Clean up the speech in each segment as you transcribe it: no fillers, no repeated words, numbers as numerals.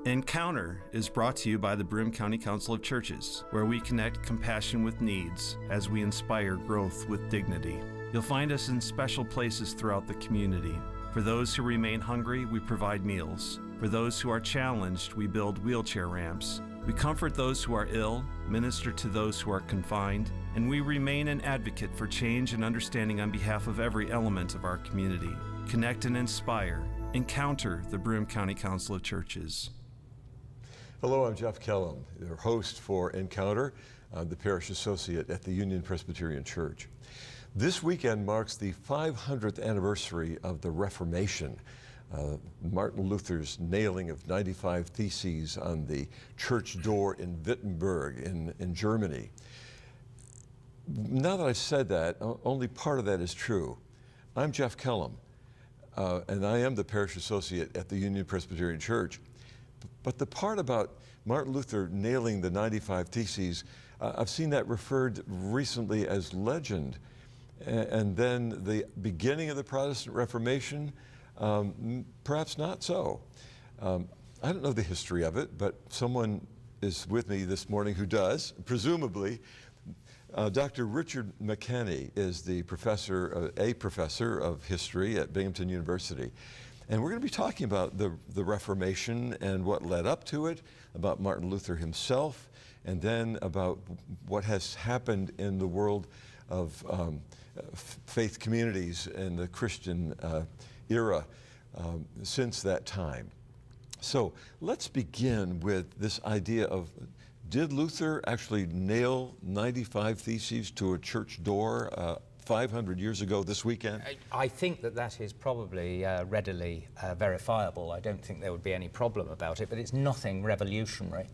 Encounter is brought to you by the Broome County Council of Churches, where we connect compassion with needs as we inspire growth with dignity. You'll find us in special places throughout the community. For those who remain hungry, we provide meals. For those who are challenged, we build wheelchair ramps. We comfort those who are ill, minister to those who are confined, and we remain an advocate for change and understanding on behalf of every element of our community. Connect and inspire. Encounter the Broome County Council of Churches. Hello, I'm Jeff Kellam, your host for Encounter. I'm the Parish Associate at the Union Presbyterian Church. This weekend marks the 500th anniversary of the Reformation, Martin Luther's nailing of 95 Theses on the church door in Wittenberg in Germany. Now that I've said that, only part of that is true. I'm Jeff Kellam, and I am the Parish Associate at the Union Presbyterian Church. But the part about Martin Luther nailing the 95 Theses, I've seen that referred recently as legend. And then the beginning of the Protestant Reformation, perhaps not so. I don't know the history of it, but someone is with me this morning who does, presumably. Dr. Richard MacKenney is a professor of history at Binghamton University. And we're going to be talking about the Reformation and what led up to it, about Martin Luther himself, and then about what has happened in the world of faith communities in the Christian era since that time. So let's begin with this idea of, did Luther actually nail 95 Theses to a church door 500 years ago this weekend? I think that is probably readily verifiable. I don't think there would be any problem about it, but it's nothing revolutionary.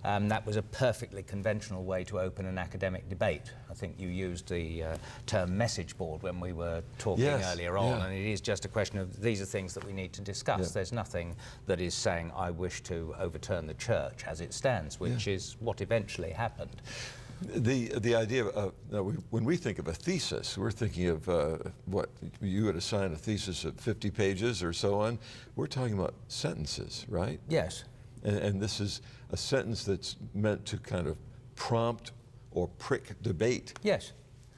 That was a perfectly conventional way to open an academic debate. I think you used the term message board when we were talking earlier on, and it is just a question of these are things that we need to discuss. There's nothing that is saying I wish to overturn the church as it stands, which is what eventually happened. The idea of, when we think of a thesis, we're thinking of what you would assign a thesis of 50 pages or so on. We're talking about sentences, right? Yes. And this is a sentence that's meant to kind of prompt or prick debate. Yes.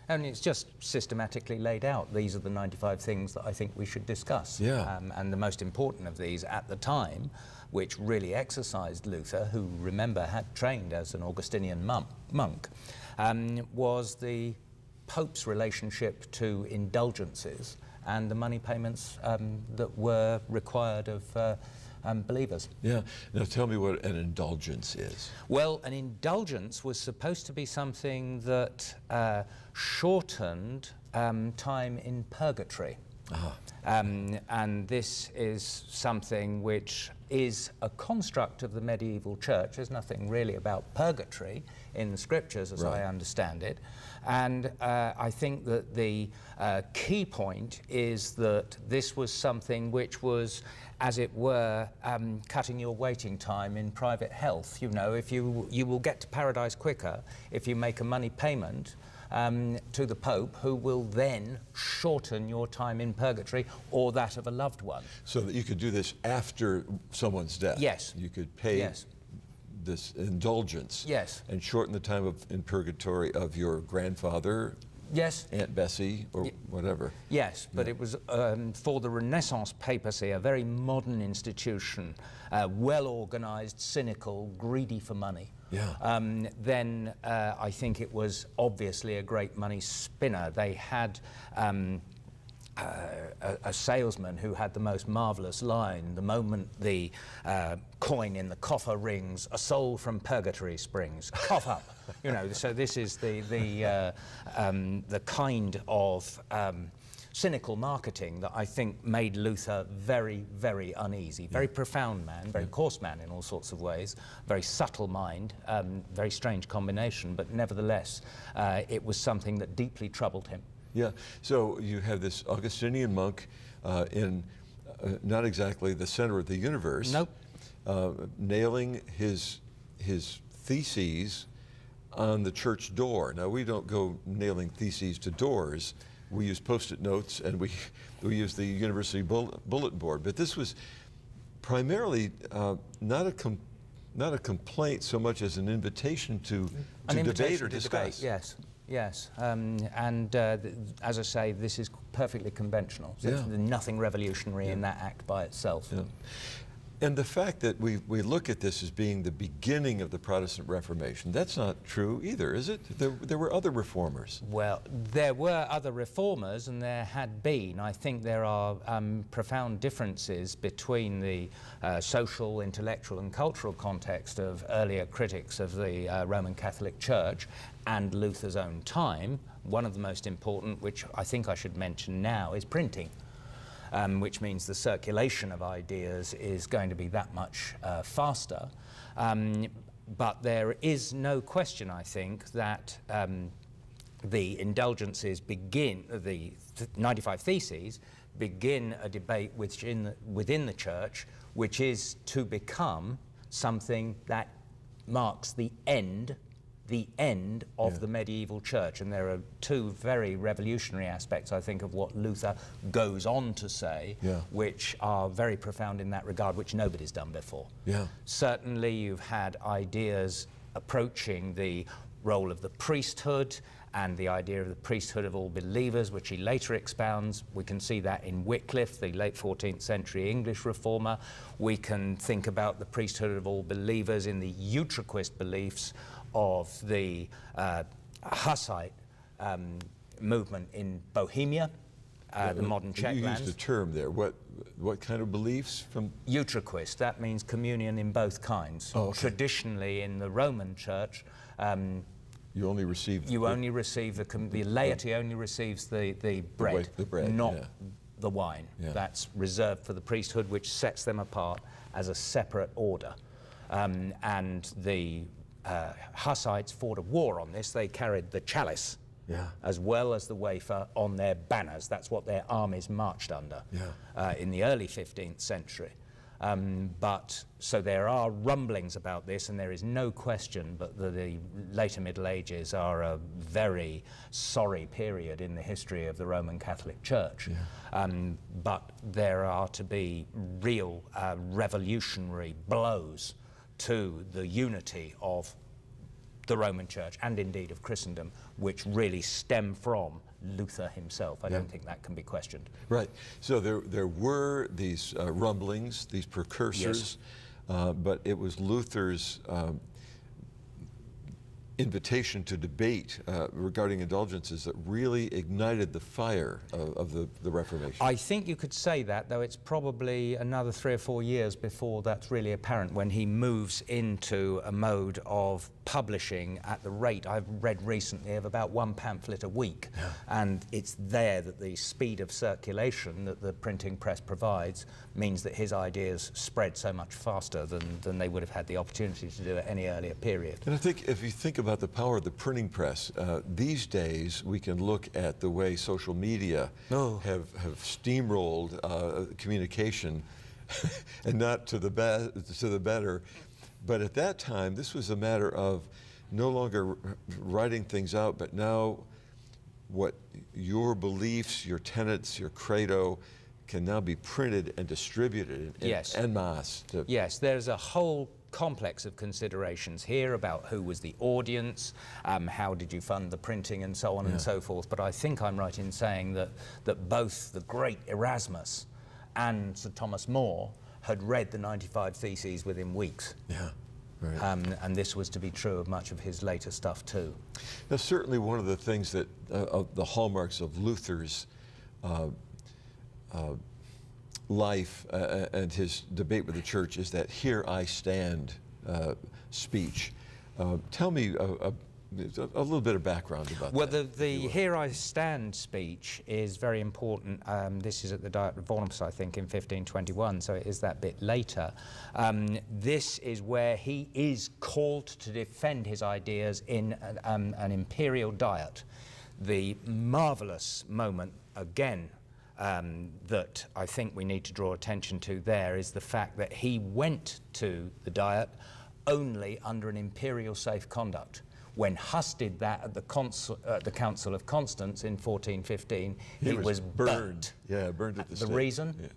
And it's just systematically laid out. These are the 95 things that I think we should discuss. And the most important of these at the time, which really exercised Luther, who, remember, had trained as an Augustinian monk, was the Pope's relationship to indulgences and the money payments that were required of believers. Yeah. Now tell me what an indulgence is. Well, an indulgence was supposed to be something that shortened time in purgatory. And this is something which is a construct of the medieval church. There's nothing really about purgatory in the scriptures, as I understand it. And I think that the key point is that this was something which was, as it were, cutting your waiting time in private health. You know, if you will get to paradise quicker if you make a money payment to the Pope, who will then shorten your time in purgatory or that of a loved one. So that you could do this after someone's death. Yes. You could pay this indulgence. Yes. And shorten the time in purgatory of your grandfather. Yes. Aunt Bessie, or whatever. Yes, but it was for the Renaissance papacy, a very modern institution, well-organized, cynical, greedy for money. Then I think it was obviously a great money spinner. They had a salesman who had the most marvelous line: the moment the coin in the coffer rings, a soul from purgatory springs. Cough up, you know. So this is the kind of cynical marketing that I think made Luther very, very uneasy. Very profound man, very coarse man in all sorts of ways, very subtle mind, very strange combination, but nevertheless, it was something that deeply troubled him. Yeah, so you have this Augustinian monk in not exactly the center of the universe. Nope. Nailing his theses on the church door. Now, we don't go nailing theses to doors. We use Post-it notes, and we use the university bulletin board. But this was primarily not a complaint so much as an invitation to debate or discuss. Yes, yes. As I say, this is perfectly conventional. So Yeah. there's nothing revolutionary in that act by itself. Yeah. And the fact that we look at this as being the beginning of the Protestant Reformation, that's not true either, is it? There were other reformers. Well, there were other reformers, and there had been. I think there are profound differences between the social, intellectual and cultural context of earlier critics of the Roman Catholic Church and Luther's own time. One of the most important, which I think I should mention now, is printing. Which means the circulation of ideas is going to be that much faster. But there is no question, I think, that the indulgences begin, the 95 Theses begin a debate within the Church, which is to become something that marks the end of the medieval church. And there are two very revolutionary aspects, I think, of what Luther goes on to say, which are very profound in that regard, which nobody's done before. Yeah. Certainly you've had ideas approaching the role of the priesthood and the idea of the priesthood of all believers, which he later expounds. We can see that in Wycliffe, the late 14th century English reformer. We can think about the priesthood of all believers in the Utraquist beliefs of the Hussite movement in Bohemia, the modern Czech You lands. used a term there. What kind of beliefs from? Utraquist, that means communion in both kinds. Oh, okay. Traditionally in the Roman Church, You only receive the laity only receives the bread, not the wine. Yeah. That's reserved for the priesthood, which sets them apart as a separate order. And the Hussites fought a war on this. They carried the chalice as well as the wafer on their banners. That's what their armies marched under in the early 15th century. So there are rumblings about this, and there is no question but the later Middle Ages are a very sorry period in the history of the Roman Catholic Church. But there are to be real revolutionary blows to the unity of the Roman Church and indeed of Christendom, which really stem from Luther himself. I don't think that can be questioned. Right. So there were these rumblings, these precursors, but it was Luther's invitation to debate regarding indulgences that really ignited the fire of the Reformation. I think you could say that, though it's probably another 3 or 4 years before that's really apparent, when he moves into a mode of publishing at the rate I've read recently of about 1 pamphlet a week. And it's there that the speed of circulation that the printing press provides means that his ideas spread so much faster than they would have had the opportunity to do at any earlier period. And I think if you think about the power of the printing press, these days we can look at the way social media have steamrolled communication, and not to the better. But at that time, this was a matter of no longer writing things out, but now what your beliefs, your tenets, your credo can now be printed and distributed en masse. Yes, there's a whole complex of considerations here about who was the audience, how did you fund the printing, and so on and so forth. But I think I'm right in saying that both the great Erasmus and Sir Thomas More had read the 95 Theses within weeks. Right. And this was to be true of much of his later stuff too. Now, certainly one of the things that the hallmarks of Luther's life and his debate with the church is that "Here I stand" speech. Tell me a little bit of background about that. Well, the "Here I stand" speech is very important. This is at the Diet of Worms, I think, in 1521, so it is that bit later. This is where he is called to defend his ideas in an imperial diet. The marvelous moment, again, that I think we need to draw attention to there is the fact that he went to the Diet only under an imperial safe conduct. When Huss did that at the Council of Constance in 1415, he was burned. Yeah, burned at the stake. The reason?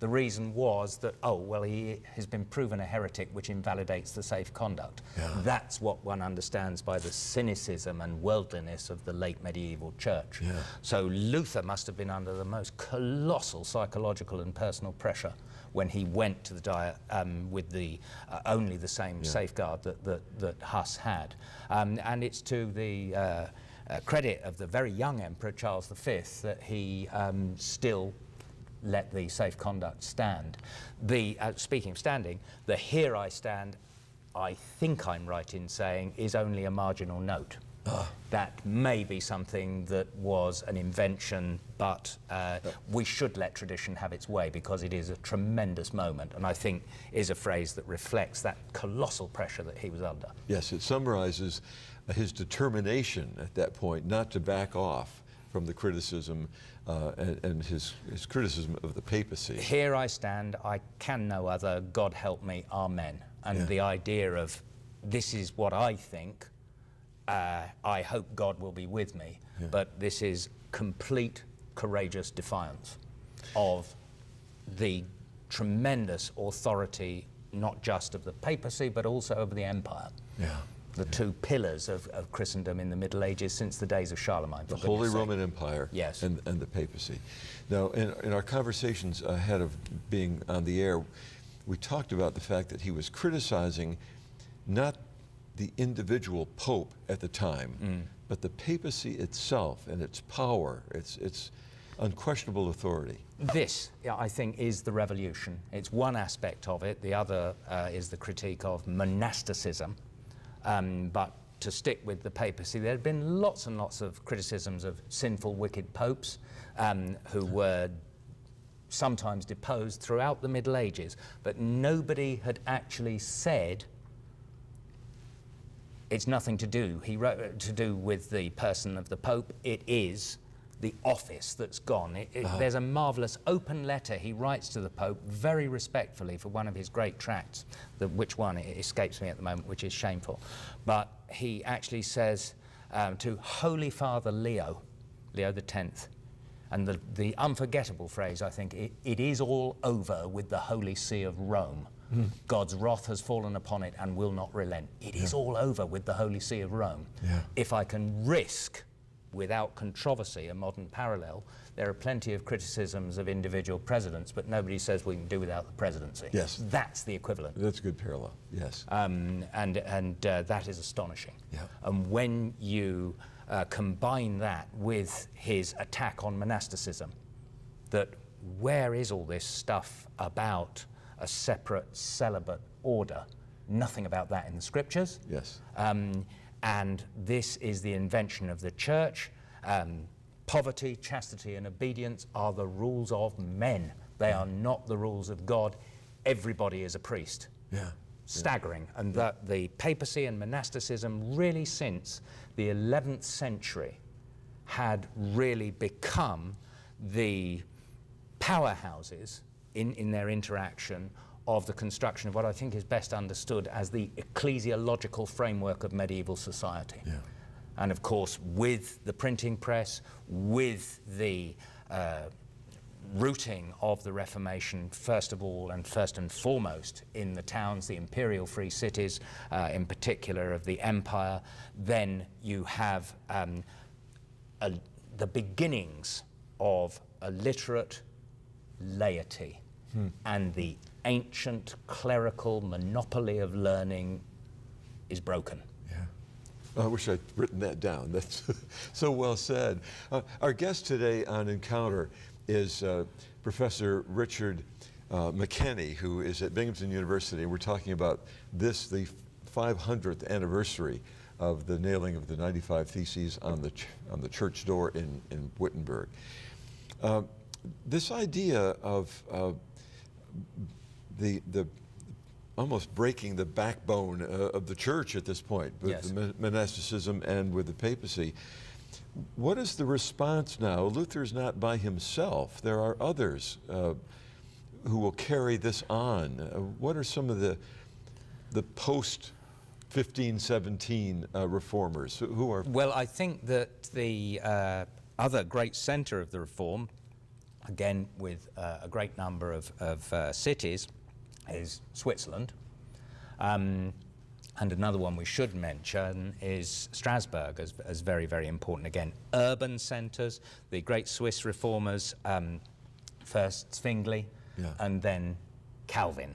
The reason was that, oh, well, he has been proven a heretic, which invalidates the safe conduct. Yeah. That's what one understands by the cynicism and worldliness of the late medieval church. Yeah. So Luther must have been under the most colossal psychological and personal pressure when he went to the Diet with the only the same safeguard that Huss had. And it's to the credit of the very young Emperor Charles V that he still let the safe conduct stand. Speaking of standing, the "here I stand," I think I'm right in saying, is only a marginal note. That may be something that was an invention, but we should let tradition have its way, because it is a tremendous moment, and I think is a phrase that reflects that colossal pressure that he was under. Yes, it summarizes his determination at that point not to back off from the criticism and his criticism of the papacy. Here I stand, I can no other, God help me, amen. And the idea of, this is what I think, I hope God will be with me, but this is complete, courageous defiance of the tremendous authority, not just of the papacy, but also of the empire. Yeah. The two pillars of Christendom in the Middle Ages since the days of Charlemagne. The Holy Roman Empire and the papacy. Now, in our conversations ahead of being on the air, we talked about the fact that he was criticizing not the individual pope at the time, but the papacy itself and its power, its unquestionable authority. This, I think, is the revolution. It's one aspect of it. The other is the critique of monasticism. But to stick with the papacy, there had been lots and lots of criticisms of sinful, wicked popes who were sometimes deposed throughout the Middle Ages, but nobody had actually said it's nothing to do with the person of the Pope. It is the office that's gone. There's a marvelous open letter he writes to the Pope very respectfully for one of his great tracts, which one it escapes me at the moment, which is shameful. But he actually says to Holy Father Leo X, and the unforgettable phrase, I think, it is all over with the Holy See of Rome. God's wrath has fallen upon it and will not relent. It is all over with the Holy See of Rome. If I can risk, without controversy, a modern parallel, there are plenty of criticisms of individual presidents, but nobody says we can do without the presidency. Yes. That's the equivalent. That's a good parallel, yes. And that is astonishing. And when you combine that with his attack on monasticism, that where is all this stuff about a separate celibate order? Nothing about that in the scriptures. Yes. And this is the invention of the church. Poverty, chastity, and obedience are the rules of men. They are not the rules of God. Everybody is a priest. Staggering. And that the papacy and monasticism really since the 11th century had really become the powerhouses in their interaction of the construction of what I think is best understood as the ecclesiological framework of medieval society. And of course, with the printing press, with the rooting of the Reformation, first of all and first and foremost in the towns, the imperial free cities, in particular of the empire, then you have the beginnings of a literate laity, and the ancient clerical monopoly of learning is broken. I wish I'd written that down. That's so well said. Our guest today on Encounter is Professor Richard MacKenney, who is at Binghamton University. We're talking about the 500th anniversary of the nailing of the 95 Theses on the church door in Wittenberg. This idea of the almost breaking the backbone of the church at this point, with the monasticism and with the papacy. What is the response now? Luther's not by himself. There are others who will carry this on. What are some of the post-1517 reformers who are? Well, I think that the other great center of the reform again with a great number of cities, is Switzerland. And another one we should mention is Strasbourg as very, very important. Again, urban centres, the great Swiss reformers, first Zwingli, and then Calvin,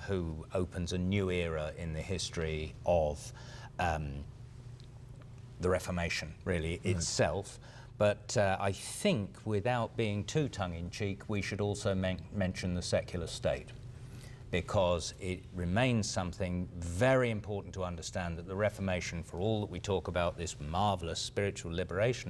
who opens a new era in the history of the Reformation, really, itself. But I think, without being too tongue-in-cheek, we should also mention the secular state, because it remains something very important to understand, that the Reformation, for all that we talk about this marvellous spiritual liberation